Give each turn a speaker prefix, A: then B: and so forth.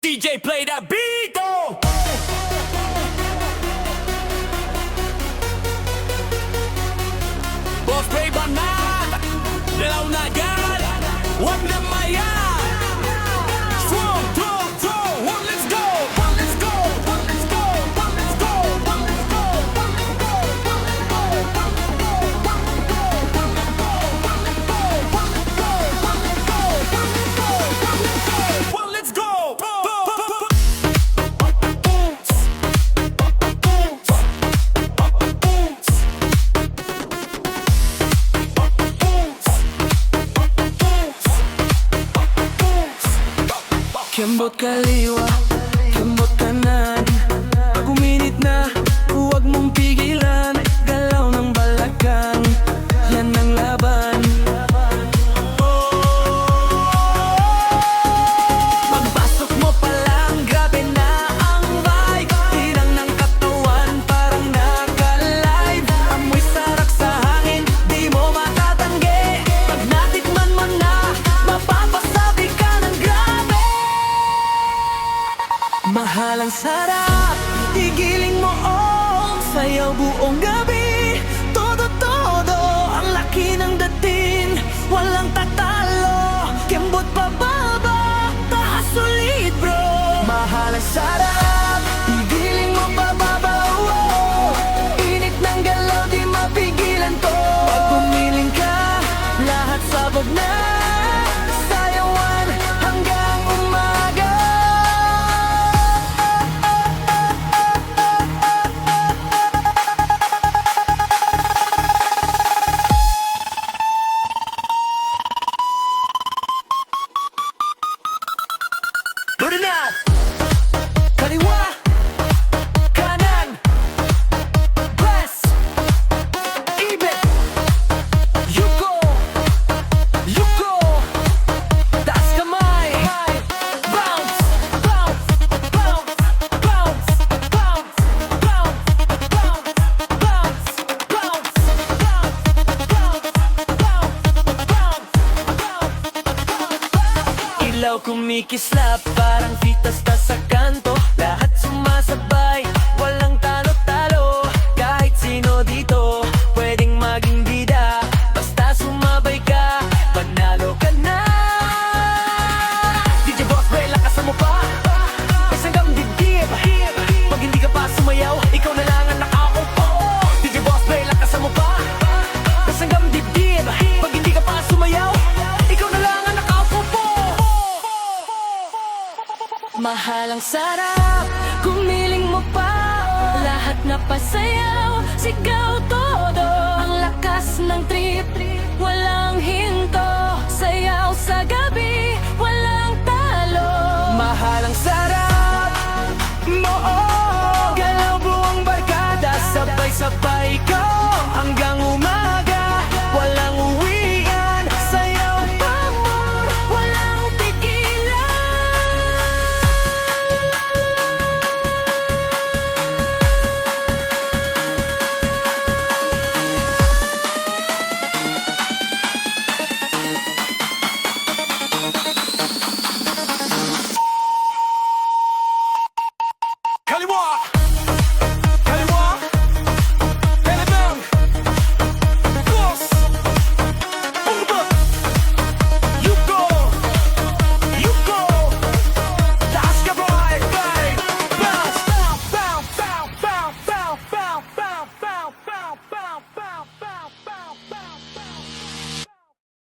A: DJ play that beat, oh! Boss play banana, dilaw na yan, wag na maya. Strong, strong, strong, one, let's go, one, let's go, one, let's go, one, let's go, one, let's go, one, let's go, one, let's go, one, let's go, one, let's go, one, let's go, one, let's go, one, let's go, one, let's go, one, let's go, one, let's go.
B: Kembot kaliwa, kembot kanan. Pag uminit na, huwag mong pigilan. Galaw ng balakang, yan ang laban. Pagpasok mo pa lang, grabe na ang vibe. Hirang ng katawan, parang naka-live. Amoy sarak sa hangin, di mo matatanggi. Pag natikman mo na, mapapasabi ka ng grabe. Mahal ang sarap, igiling mo sayaw buong gabi. Todo-todo, ang laki ng dating, walang tatalo. Kembot pababa, taas ulit bro. Mahal ang sarap, igiling mo pababa, init ng galaw, di mapigilan to. Pag bumiling ka, lahat sabog na. Sayawan hanggang umaga.
A: Put it up!
B: Kaliwa, kanan, press, ibig, yuko, taas kamay, bounce, bounce, bounce, bounce, bounce, bounce, bounce, bounce, bounce, bounce. Ilaw kumikislap, parang fitas ta sa kanto. Lahat sumasabay, walang talo-talo. Kahit sino dito, pwedeng maging bida. Basta sumabay ka, panalo ka na. DJ Boss Ray, lakasan mo pa. Isang dibdib, pag hindi ka pa sumayaw, ikaw na lang ang nakaupo. DJ Boss Ray, lakasan mo pa. Isang dibdib, pag hindi ka pa sumayaw, ikaw na lang ang nakaupo. Mahal ang sarap, kumiling mo pa. Lahat na pasayaw, sigaw todo. Ang lakas ng trip, walang hinto. Sayaw sa gabi, walang talo. Mahal ang sarap, galaw buong barkada. Sabay-sabay ko hanggang umaga. Walang uwian, sayaw pa more, walang tigilan.
A: Kaliwa!